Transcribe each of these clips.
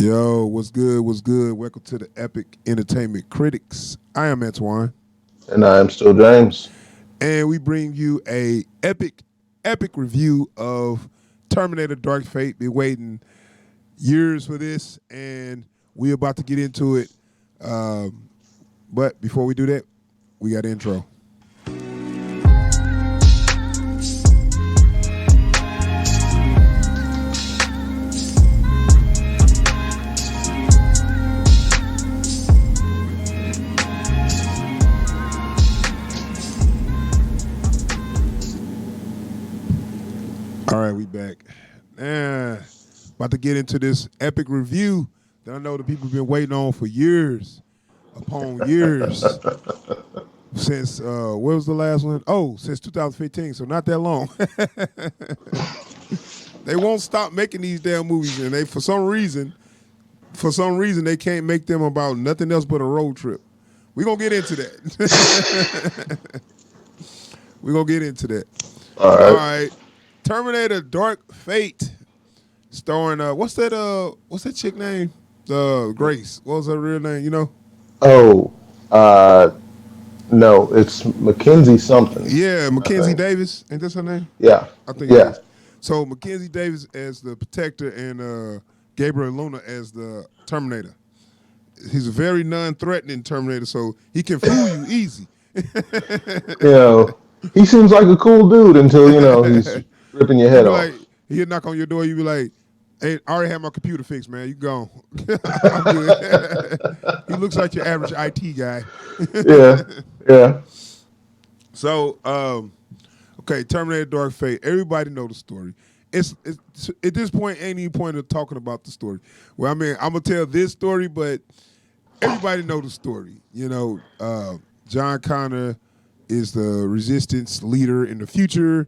Yo, what's good? What's good? Welcome to the Epic Entertainment Critics. I am Antoine, And I'm still James. and we bring you a epic review of Terminator: Dark Fate. Been waiting years for this, and we're about to get into it. Um, but before we do that, we got intro. All right, we back. About to get into this epic review that I know the people have been waiting on for years upon years. Since what was the last one? Oh, since 2015, so not that long. They won't stop making these damn movies, and they for some reason they can't make them about nothing else but a road trip. We're gonna get into that. We're gonna get into that. All All right. right. Terminator Dark Fate. Starring what's that chick name? Grace. What was her real name, you know? Oh, uh, no, it's Mackenzie something, Yeah, I Mackenzie think. Davis. Ain't that her name? Yeah, I think it yeah, is. So Mackenzie Davis as the Protector and Gabriel Luna as the Terminator. He's a very non-threatening Terminator, so he can fool you easy. you know, he seems like a cool dude until he's ripping your You head be off. like, he'll knock on your door. You be like, "Hey, I already have my computer fixed, man. You gone. I'm good." He looks like your average IT guy. Yeah, yeah, So, okay, Terminator Dark Fate. Everybody know the story. It's at this point ain't any point of talking about the story. Well, I mean, I'm gonna tell this story, but everybody know the story. John Connor is the resistance leader in the future.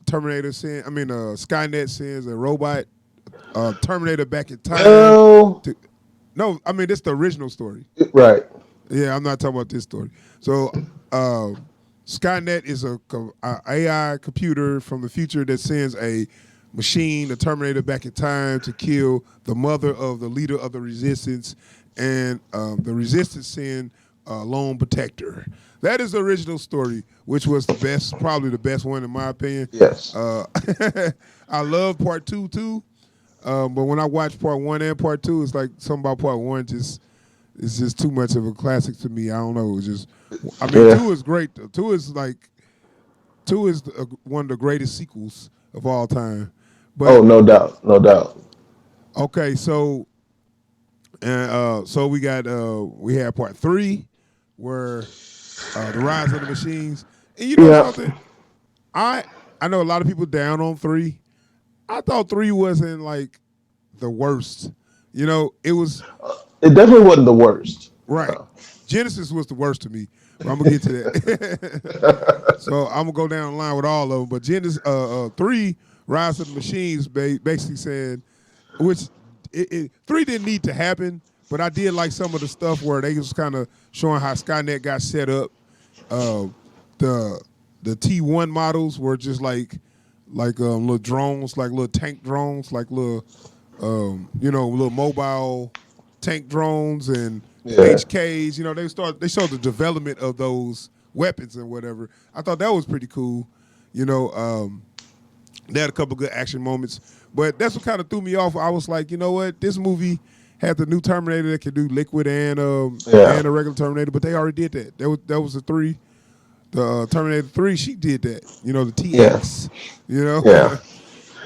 Skynet sends a robot, Terminator back in time. well, To No, I mean that's the original story. right, Yeah, I'm not talking about this story. So, uh, Skynet is a AI computer from the future that sends a machine, a Terminator, back in time to kill the mother of the leader of the Resistance, and the Resistance send a lone protector. That is the original story, which was the best, probably the best one in my opinion. yes, Uh, I love part two too, but when I watch part one and part two, it's like something about part one just it's just too much of a classic to me. I don't know. It's just, I mean, yeah. two is great. Though. Two is one of the greatest sequels of all time. Oh, But no doubt, no doubt. okay, so we had part three, where the rise of the machines. And you know Yeah, something? I I know a lot of people down on three. I thought three wasn't like the worst. It was it definitely wasn't the worst. right. No. Genesis was the worst to me, but I'm gonna get to that. So I'm gonna go down the line with all of them. But Genesis three, Rise of the Machines, basically saying, which three didn't need to happen, but I did like some of the stuff where they was kind of showing how Skynet got set up. Uh, the the T1 models were just like little drones, like little tank drones, like little little mobile tank drones and Yeah, HKs. They showed the development of those weapons and whatever. I thought that was pretty cool. You know, they had a couple good action moments, but that's what kind of threw me off. I was like, you know what, this movie had the new Terminator that could do liquid yeah, and a regular Terminator, but they already did that. That was the three. The Terminator 3, she did that. The yeah, TX. You know, yeah.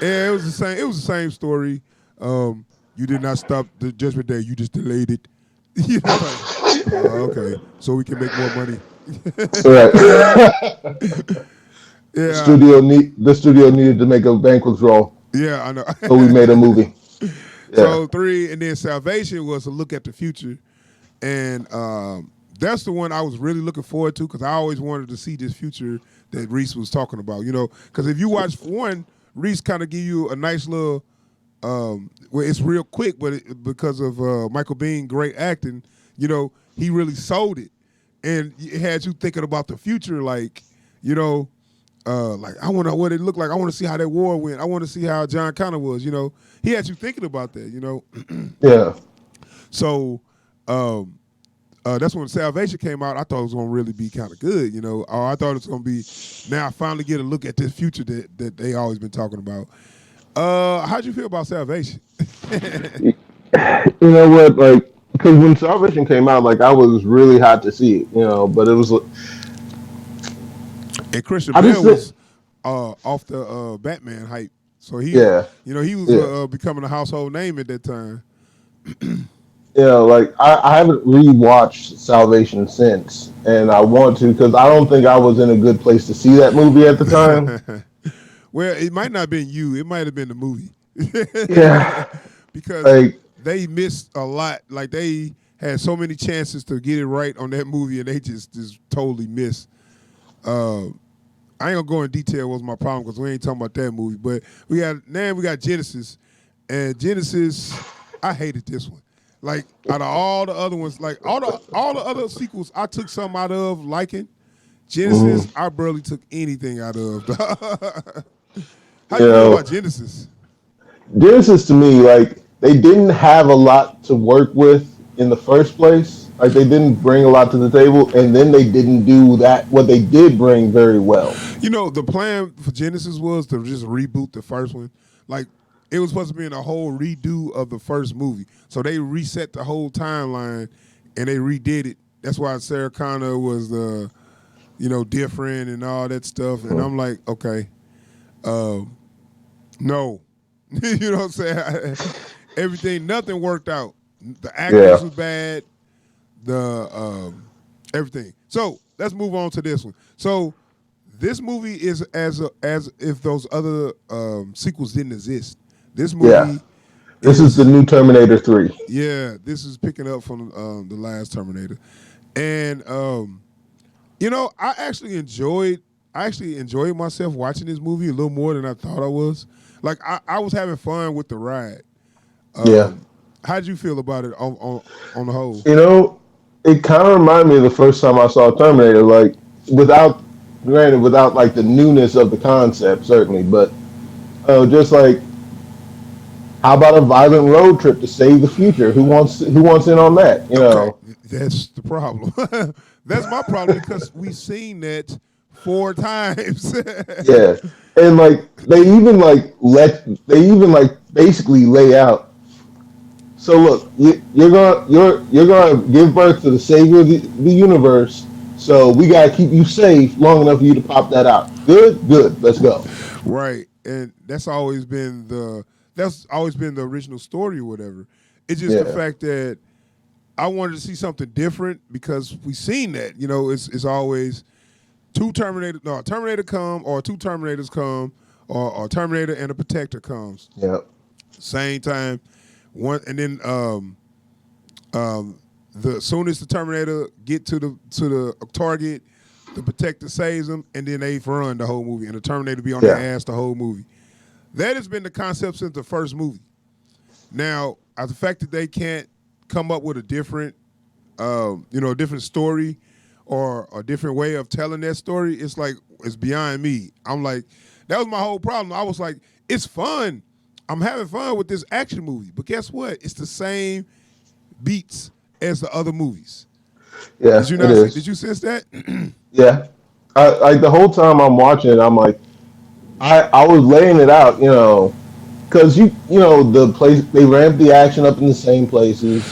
yeah, it was the same. It was the same story. You did not stop the Judgment Day. You just delayed it. Like, okay, so we can make more money. Right. Yeah, The studio needed to make a bank withdrawal, yeah, I know. so we made a movie. Yeah, So three, and then Salvation was a look at the future, and that's the one I was really looking forward to because I always wanted to see this future that Reese was talking about. Because if you watch one, Reese kind of give you a nice little. Well, it's real quick, but because of Michael Bean great acting, he really sold it, and it had you thinking about the future, like you know like I want to what it looked like. I want to see how that war went. I want to see how John Connor was. You know, he had you thinking about that. You know, Yeah. so that's when Salvation came out. I thought it was gonna really be kind of good. You know, or I thought it was gonna be. Now I finally get a look at this future that they always been talking about. How'd you feel about Salvation? You know what? Like, because when Salvation came out, like I was really hot to see it. But it was. And Christian I just Bale think. was off the Batman hype, so Yeah. he was Yeah. becoming a household name at that time. Like I haven't rewatched Salvation since, and I want to because I don't think I was in a good place to see that movie at the time. Well, it might not have been you. It might have been the movie, Yeah. because Like, they missed a lot. Like they had so many chances to get it right on that movie, and they just totally missed. Uh, I ain't gonna go in detail what's my problem because we ain't talking about that movie. But we got Genesis, and Genesis, I hated this one. Like out of all the other ones, like all the other sequels, I took some out of liking. Genesis, mhm. I barely took anything out of. How you you feel know, about Genesis? Genesis to me, like they didn't have a lot to work with in the first place. Like they didn't bring a lot to the table, and then they didn't do that what they did bring very well. You know, the plan for Genesis was to just reboot the first one. Like it was supposed to be in a whole redo of the first movie. So they reset the whole timeline and they redid it. That's why Sarah Connor was different and all that stuff. And Mm. I'm like, okay, no. You know what I'm saying? Everything, nothing worked out. The actors Yeah, was bad. The everything. So let's move on to this one. So this movie is as if those other sequels didn't exist. This yeah. movie This is the is new Terminator 3. yeah. This is picking up from the last Terminator, and I actually enjoyed myself watching this movie a little more than I thought I was. Like I was having fun with the ride. Yeah. How did you feel about it on the whole? You know, it kind of reminded me of the first time I saw Terminator. Like, without, granted, without like the newness of the concept, certainly, but just like, how about a violent road trip to save the future? Who wants in on that? Okay, that's the problem. That's my problem because we've seen that 4 times. Yeah, and like they even like basically lay out. So look, you're gonna give birth to the savior of the universe. So we gotta keep you safe long enough for you to pop that out. Good, good. Let's go. Right, and that's always been the original story or whatever. It's just the Yeah, fact that I wanted to see something different because we seen that. You know, it's always a Terminator come or two Terminators come or Terminator and a Protector comes yeah, same time. One and then the soon as the Terminator get to the target, the Protector saves them, and then they run the whole movie, and the Terminator be on their yeah, ass the whole movie. That has been the concept since the first movie. Now, the fact that they can't come up with a different, a different story or a different way of telling that story, it's beyond me. I'm like, that was my whole problem. I was like, it's fun. I'm having fun with this action movie, but guess what? It's the same beats as the other movies. Did yeah. you It not see? Did is. you sense that? Yeah. Like the whole time I'm watching it, I'm like, I was laying it out, because the place they ramp the action up in the same places.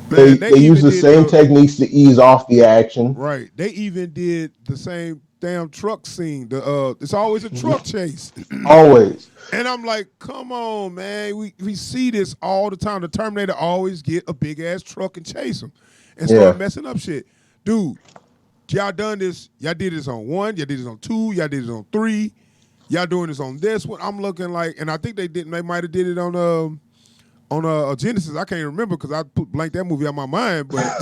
They Man, they they use even the did same the techniques to ease off the action. right. They even did the same damn truck scene. It's always a truck chase. Always. And I'm like, come on, man. We see this all the time. The Terminator always get a big ass truck and chase him and start Yeah. messing up shit. Dude, y'all done this. Y'all did this on one. Y'all did this on two. Y'all did this on three. Y'all doing this on this one. I'm looking like, and I think they didn't. They might have did it on Genesis. I can't remember because I put blank that movie out my mind. But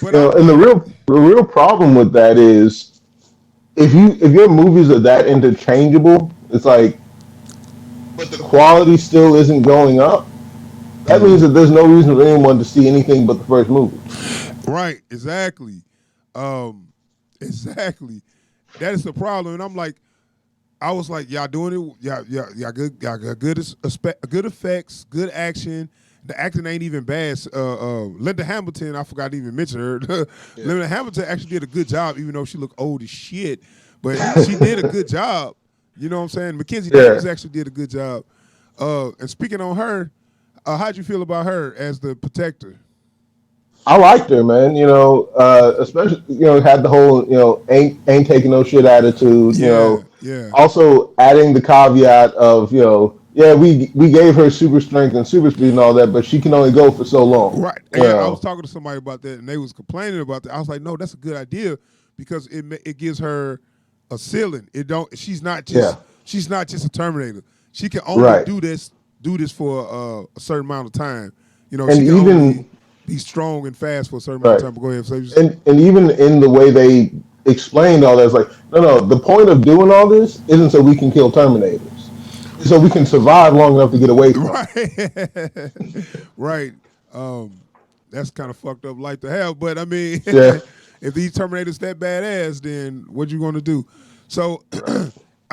but I'm And like, the real problem with that is if your movies are that interchangeable, it's like, but the quality still isn't going up. That means that there's no reason for anyone to see anything but the first movie. right, exactly, um, exactly. that is the problem. And I'm like, I was like, y'all doing it, y'all got good effects, good action. The acting ain't even bad. Linda Hamilton, I forgot to even mention her. Yeah. Linda Hamilton actually did a good job, even though she looked old as shit. But she did a good job. You know what I'm saying? Mackenzie Yeah. Davis actually did a good job. And speaking on her, how'd you feel about her as the protector? I liked her, man. Especially had the whole ain't taking no shit attitude. Yeah, yeah. Also adding the caveat of yeah, we gave her super strength and super speed and all that, but she can only go for so long. Right. You Yeah, I was know, talking to somebody about that, and they was complaining about that. I was like, no, that's a good idea because it gives her a ceiling. It don't. yeah, She's not just a Terminator. She can only right. do this for a certain amount of time. You know, And she can only even be strong and fast for a certain amount right, of time. But go ahead, so and even in the way they explained all that, it's like no, the point of doing all this isn't so we can kill Terminators, it's so we can survive long enough to get away from them. right, right. Um, that's kind of fucked up life to have. But I mean, Yeah, if these Terminators that badass, then what you gonna do? So,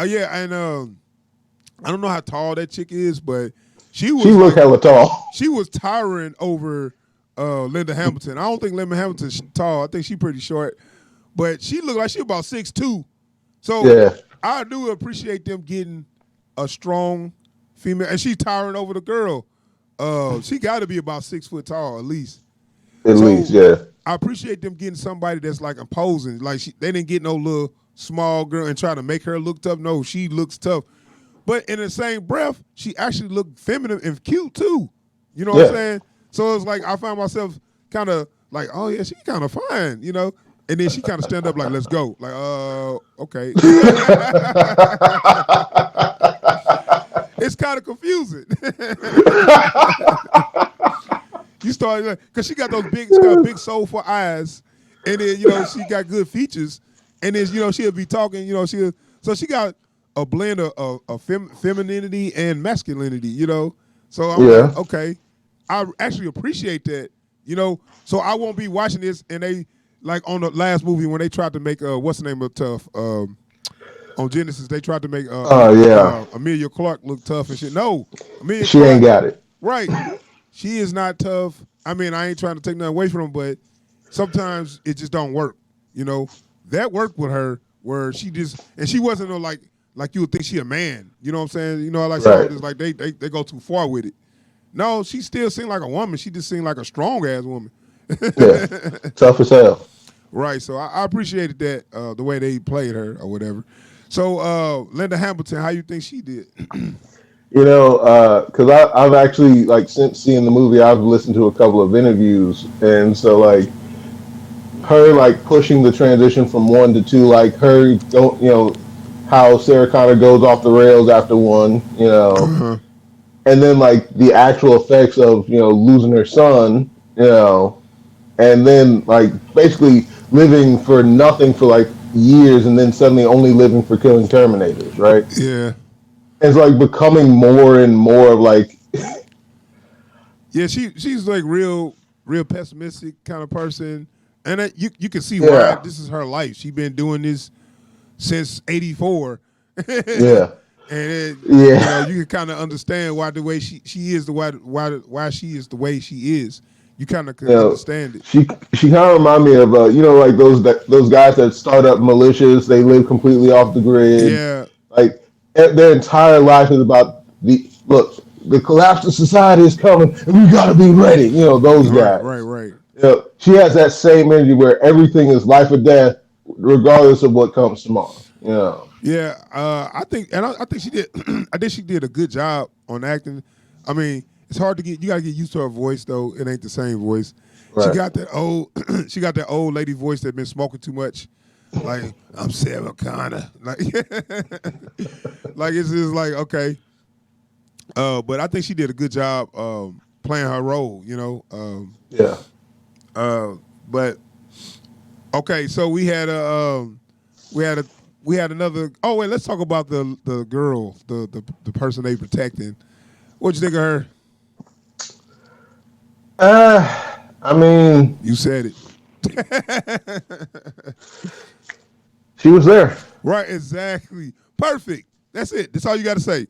yeah, and I don't know how tall that chick is, but she she was looked like hella tall. she was towering over Linda Hamilton. I don't think Linda Hamilton's tall. I think she's pretty short, but she looked like she about 6'2". So Yeah, I do appreciate them getting a strong female, and she's towering over the girl. She got to be about 6 foot tall at least. at least, So yeah. I appreciate them getting somebody that's like imposing. Like they didn't get no little small girl and try to make her look tough. No, she looks tough. But in the same breath, she actually looked feminine and cute too. You know what I'm Yeah. saying? So it's like I found myself kind of like, oh yeah, she kind of fine, you know. And then she kind of stand up like, let's go. Like, okay. It's kind of confusing. You start because she got big soulful eyes, and then she got good features, and then she'll be talking, so she got a blend of femininity and masculinity, So I'm like, Yeah. okay, I actually appreciate that, So I won't be watching this, and they like on the last movie when they tried to make what's the name of Tough on Genesis, they tried to make Oh yeah. Amelia Clark look tough and shit. No, Amelia She ain't Clark, got it. right? She is not tough. I mean, I ain't trying to take nothing away from them, but sometimes it just don't work. That worked with her where she just and she wasn't no like you would think she a man. You know what I'm saying? Like some of Right. this like they go too far with it. No, she still seemed like a woman. She just seemed like a strong ass woman. Yeah. Tough as hell. Right. So I appreciated that the way they played her or whatever. So Linda Hamilton, how you think she did? Because I've actually like since seeing the movie, I've listened to a couple of interviews, and so like her like pushing the transition from one to two, like her don't how Sarah Connor goes off the rails after one, Uh-huh. and then like the actual effects of losing her son, and then like basically living for nothing for like years, and then suddenly only living for killing Terminators, right? Yeah. It's like becoming more and more of like Yeah, she's like real pessimistic kind of person, and you can see why. yeah, This is her life. She's been doing this since '84, and yeah, yeah. you can kind of understand why the way she is the why she is the way she is. You kind of you can know, understand it. she kind of remind me of like those guys that start up militias. They live completely off the grid. Yeah. Like their entire life is about the look. The collapse of society is coming, and we gotta be ready. Those Right. Right. guys. Right. She has that same energy where everything is life or death, regardless of what comes tomorrow. Yeah, I think she did. I think she did a good job on acting. I mean, it's hard to get. You got to get used to her voice, though. It ain't the same voice. She Right. got that old. She got that old lady voice that been smoking too much. Like I'm Sarah Connor. Like, like it's just like okay. But I think she did a good job playing her role. Yeah. Uh, but okay, so we had a we had another. Oh wait, let's talk about the girl, the person they protecting. What'd you think of her? I mean, You said it. she was there. Right, exactly. Perfect. That's it. That's all you got to say.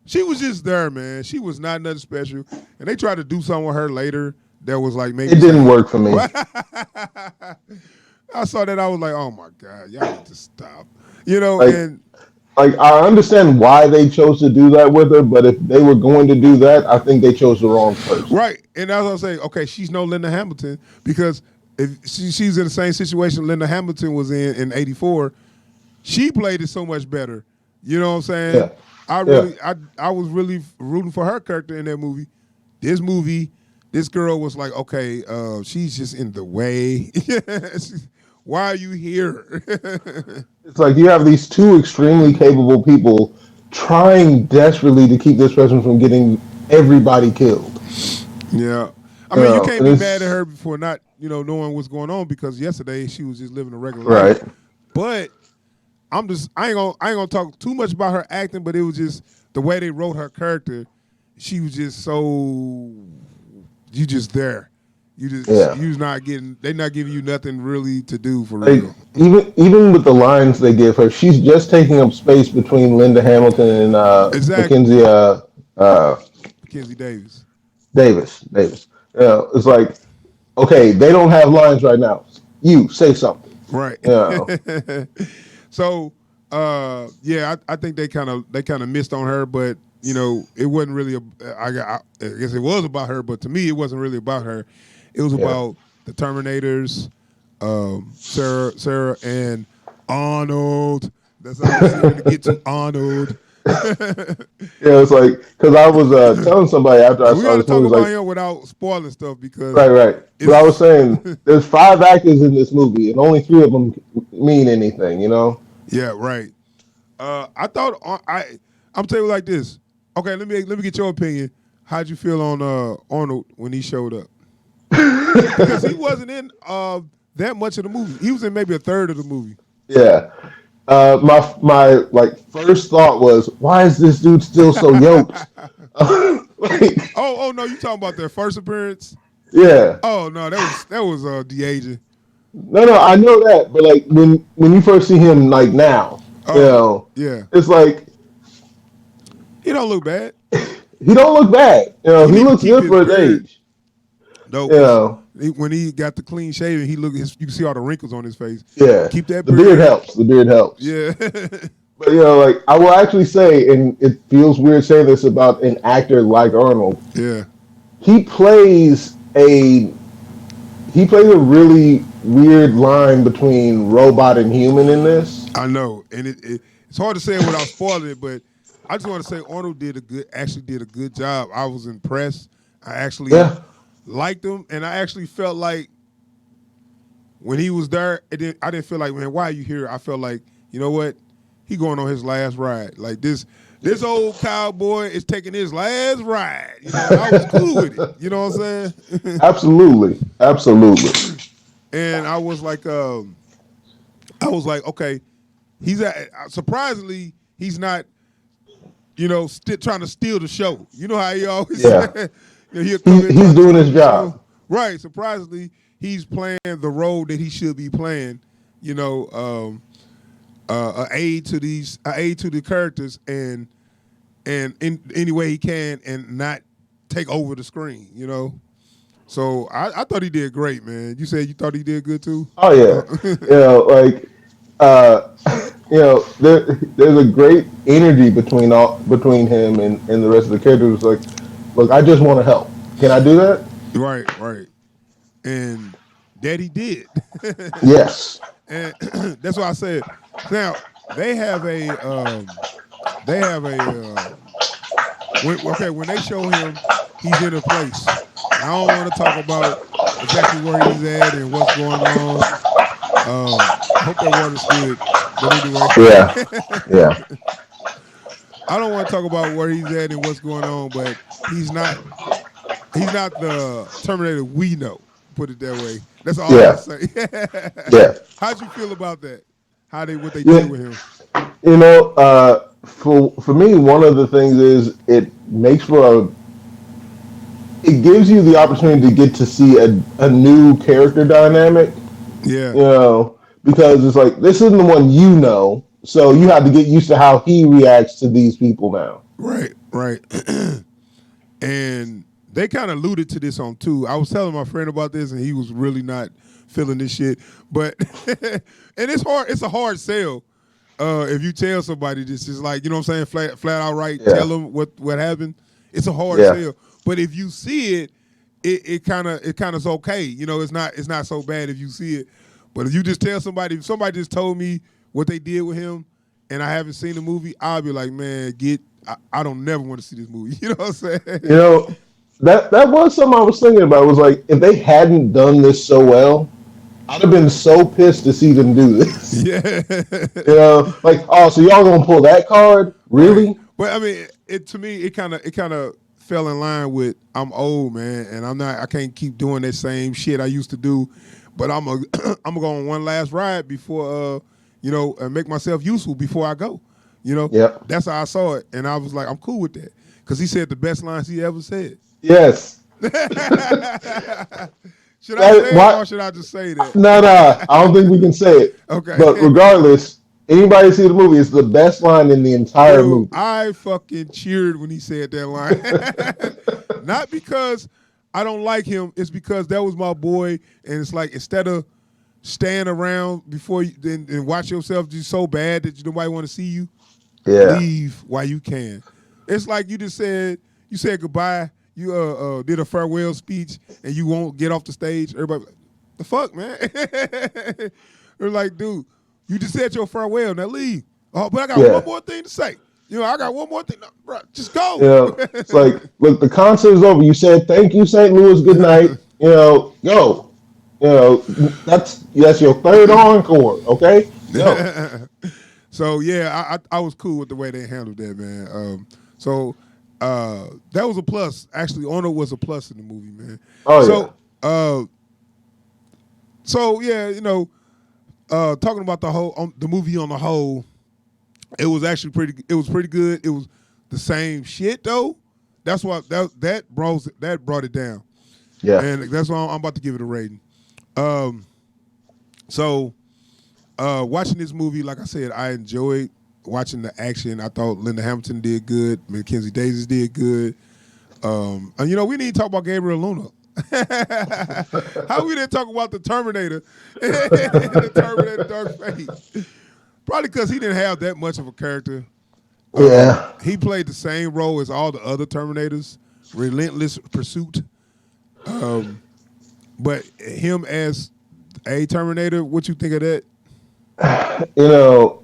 She was just there, man. She was not nothing special. And they tried to do something with her later that was like It maybe didn't saying, work for me. I saw that. I was like, oh my God, y'all need to stop. You know, Like, and I understand why they chose to do that with her, but if they were going to do that, I think they chose the wrong person. right. And that's what I was saying. Okay, she's no Linda Hamilton because if she's in the same situation Linda Hamilton was in '84, she played it so much better. You know what I'm saying? Yeah, yeah. I was really rooting for her character in that movie. This movie, this girl was like, okay, she's just in the way. Why are you here? It's like you have these two extremely capable people trying desperately to keep this person from getting everybody killed. Yeah. I mean, you can't And be mad at it's her for not, knowing what's going on because yesterday she was just living a regular life. right. But I ain't gonna talk too much about her acting, but it was just the way they wrote her character. She was just so you just there. Yeah. You was not getting they not giving you nothing really to do for Like real. even with the lines they give her, she's just taking up space between Linda Hamilton and Exactly. Mackenzie uh, Mackenzie Davis. Davis. Davis. It's like, okay, they don't have lines right now. You say something. Right. You know, So yeah, I think they kind of missed on her, but it wasn't really. I guess it was about her, but to me, it wasn't really about her. It was yeah. about the Terminators, Sarah, and Arnold. That's how I was going to get to Arnold. Yeah, it's like because I was telling somebody after I We saw got to this talk movie, it's about like him without spoiling stuff because right, right. But I was it's saying there's five actors in this movie, and only three of them mean anything. You know? yeah, right. I thought I'm telling you like this. Okay, let me get your opinion. How'd you feel on Arnold when he showed up? Because he wasn't in that much of the movie. He was in maybe a third of the movie. Yeah. My like first thought was, why is this dude still so yoked? Like, Oh no, you talking about their first appearance? yeah. Oh no, that was de aging. No, I know that, but like when you first see him, like now, Oh yeah, it's like he don't look bad. he don't look bad. He He need to looks keep good his for his beard age. though, You because know, when he got the clean shaven, you can see all the wrinkles on his face. yeah. Keep that The beard beard. helps. The beard helps. Yeah, But like I will actually say, and it feels weird saying this about an actor like Arnold. yeah. He plays a he plays a really weird line between robot and human in this. I know, and it's hard to say it without spoiling it, but I just want to say Arnold actually did a good job. I was impressed. I actually Yeah, liked him, and I actually felt like when he was there, I didn't feel like, man, why are you here? I felt like, you know what, he going on his last ride. Like this old cowboy is taking his last ride. I was cool with it. You know what I'm saying? absolutely, absolutely. And okay, surprisingly, he's not trying to steal the show. You know how he always Yeah, he'll come in he's trying to doing steal his the show. job. Right. Surprisingly, he's playing the role that he should be playing. You know, a aid to the characters and in any way he can and not take over the screen. So I thought he did great, man. You said you thought he did good too. Oh yeah, like uh, there's a great energy between him and the rest of the characters. Like, look, I just want to help. Can I do that? Right, right. And that he did. Yes. And that's why I said. Now they have a when they show him, he's in a place. I don't want to talk about exactly where he's at and what's going on. I hope that water's good. But anyway, Yeah. Yeah. I don't want to talk about where he's at and what's going on. But he's not the Terminator we know. Put it that way. That's all I'm gonna Yeah. say. Yeah. How'd you feel about that? What they Yeah. did with him? For me, one of the things is it gives you the opportunity to get to see a new character dynamic. Yeah, Because it's like this isn't the one you know, So you have to get used to how he reacts to these people now. Right, right. And they kind of alluded to this on two. I was telling my friend about this, and he was really not feeling this shit. But and it's hard. It's a hard sell. If you tell somebody this, is like, you know what I'm saying, flat out right, tell Yeah, them what happened. It's a hard yeah, sell. But if you see it, it kind of is okay. You know, it's not so bad if you see it. But if you just tell somebody, if somebody just told me what they did with him, and I haven't seen the movie, I'll be like, man, I don't never want to see this movie. You know what I'm you saying? know that was something I was thinking about. It was like if they hadn't done this so well, I'd have been so pissed to see them do this. Yeah. Like, oh, so y'all gonna pull that card? Right. Really? But I mean, it to me, it kind of fell in line with I'm old, man, and I can't keep doing that same shit I used to do. But I'm gonna go on one last ride before and make myself useful before I go. You know, Yep. that's how I saw it, and I was like, I'm cool with that because he said the best lines he ever said. Yes. Should I That say it or what? should I just say that? No, no. I don't think we can say it. Okay. But regardless, anybody see the movie? It's the best line in the entire Dude, movie. I fucking cheered when he said that line. Not because I don't like him, it's because that was my boy. And it's like, instead of staying around before you and watch yourself do so bad that nobody want to see you, Yeah. leave while you can. It's like you said goodbye. You did a farewell speech and you won't get off the stage. Everybody, the fuck, man. They're like, dude, you just said your farewell. Now leave. Oh, but I got one Yeah. more thing to say. I got one more thing. No, bro, just go. It's like, look, the concert is over. You said thank you, St. Louis. Good night. Go. That's your third encore. Okay, go. So yeah, I was cool with the way they handled that, man. So that was a plus. Actually, Ono was a plus in the movie, man. Oh yeah. So yeah, talking about the movie on the whole, it was actually pretty. It was pretty good. It was the same shit though. That's why that brought it down, Yeah. and that's why I'm about to give it a rating. Um, so watching this movie, like I said, I enjoyed watching the action. I thought Linda Hamilton did good. Mackenzie Davis did good. And we need to talk about Gabriel Luna. How we didn't talk about the Terminator, the Terminator Dark Fate? Probably because he didn't have that much of a character. Yeah. He played the same role as all the other Terminators, relentless pursuit. But him as a Terminator, what you think of that? You know,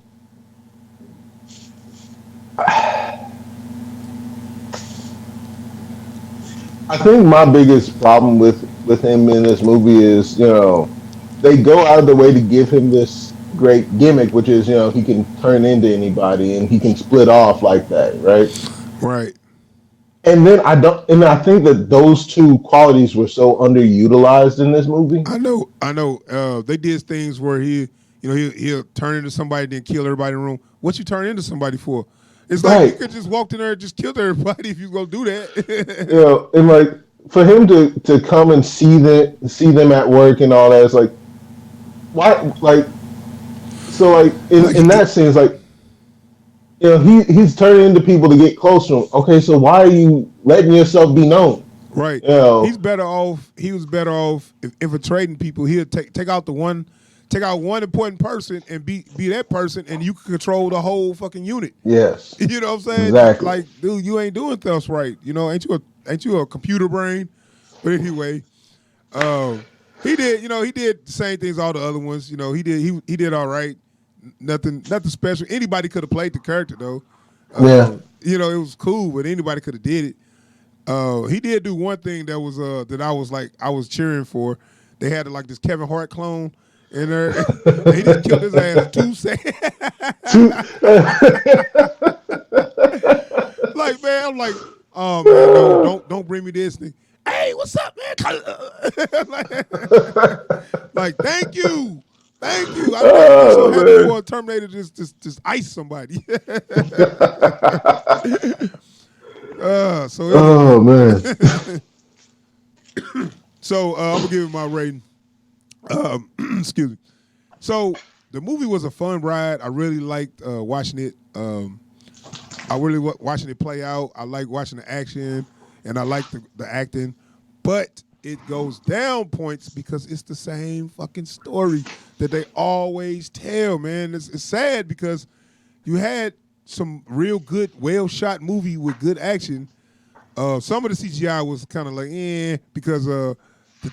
I think my biggest problem with him in this movie is, they go out of the way to give him this great gimmick, which is, he can turn into anybody and he can split off like that, right? Right. And then I think that those two qualities were so underutilized in this movie. I know. They did things where he'll turn into somebody, then kill everybody in the room. What you turn into somebody for? It's like you Right. could just walk in there and just kill everybody if you go do that. And like for him to come and see them at work and all that, it's like why like so like like in that sense, like he's turning into people to get close to him. Okay, so why are you letting yourself be known? right. You know, He's better off. He was better off if infiltrating people. He'll take out one important person and be that person, and you can control the whole fucking unit. yes, You know what I'm saying? exactly. Like, dude, you ain't doing stuff right. Ain't you a computer brain? But anyway, he did the same things all the other ones. He did all right. Nothing special. Anybody could have played the character though. Yeah, It was cool, but anybody could have did it. He did do one thing that was that I was cheering for. They had like this Kevin Hart clone in there. And he just killed his ass in 2 seconds. Two- Like, man, I'm like, oh man, no, don't bring me this thing. Hey, what's up, man? like, thank you. Thank you. I never been so oh happy man. for a Terminator just ice somebody. So Oh anyway, man. so I'm gonna give it my rating. Excuse me. So the movie was a fun ride. I really liked watching it. I really watching it play out. I like watching the action, and I like the acting. But it goes down points because it's the same fucking story that they always tell. Man, it's sad because you had some real good, well shot movie with good action. Some of the CGI was kind of like because the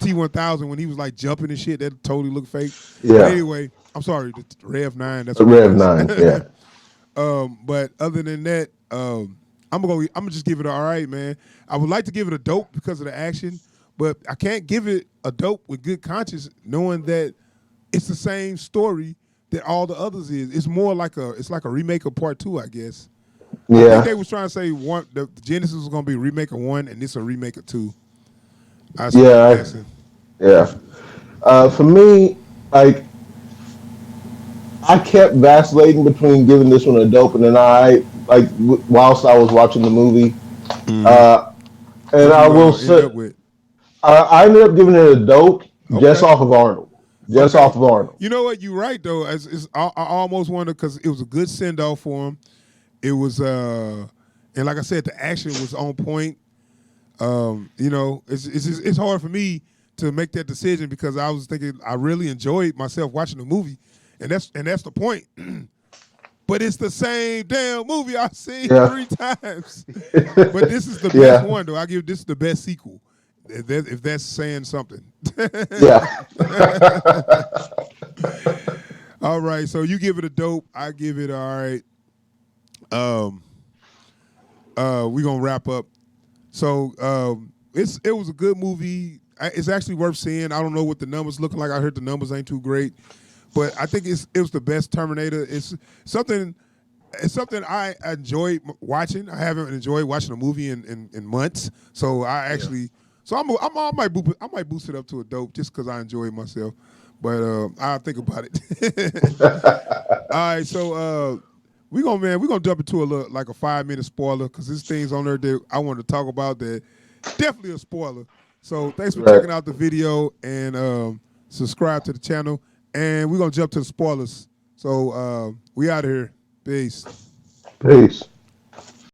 T-1000 when he was like jumping and shit that totally looked fake. But Yeah. anyway, I'm sorry, the Rev 9. That's The what it Rev is. 9. Yeah. But other than that, I'm gonna just give it an all right, man. I would like to give it a dope because of the action, but I can't give it a dope with good conscience, knowing that it's the same story that all the others is. It's more like a remake of part 2, I guess. I think Yeah. they was trying to say the Genesis was gonna be a remake of 1, and this a remake of 2. That's what I'm Yeah. guessing. Yeah. For me, like I kept vacillating between giving this one a dope, and then whilst I was watching the movie, Mm-hmm. uh, and What'd I you will end say up with? I ended up giving it a dope just Okay. off of Arnold, just Okay. off of Arnold. You know what? You're right though. I almost wonder because it was a good send off for him. It was and like I said, the action was on point. It's hard for me to make that decision because I was thinking I really enjoyed myself watching the movie, and that's the point. But it's the same damn movie I've seen Yeah, 3 times. But this is the best yeah, one though. I give this the best sequel. If that's saying something. yeah. All right, so you give it a dope. I give it all right. Um, we gonna wrap up. So it was a good movie. It's actually worth seeing. I don't know what the numbers looking like. I heard the numbers ain't too great, but I think it was the best Terminator. Something. It's something I enjoyed watching. I haven't enjoyed watching a movie in months. So I actually, so I might boost it up to a dope just because I enjoy it myself. But I'll think about it. All right, so we gonna jump into a little like a 5 minute spoiler because there's things on there that I want to talk about that definitely a spoiler. So thanks for Right. checking out the video and subscribe to the channel. And we're gonna jump to the spoilers. So we out of here. Peace. Peace.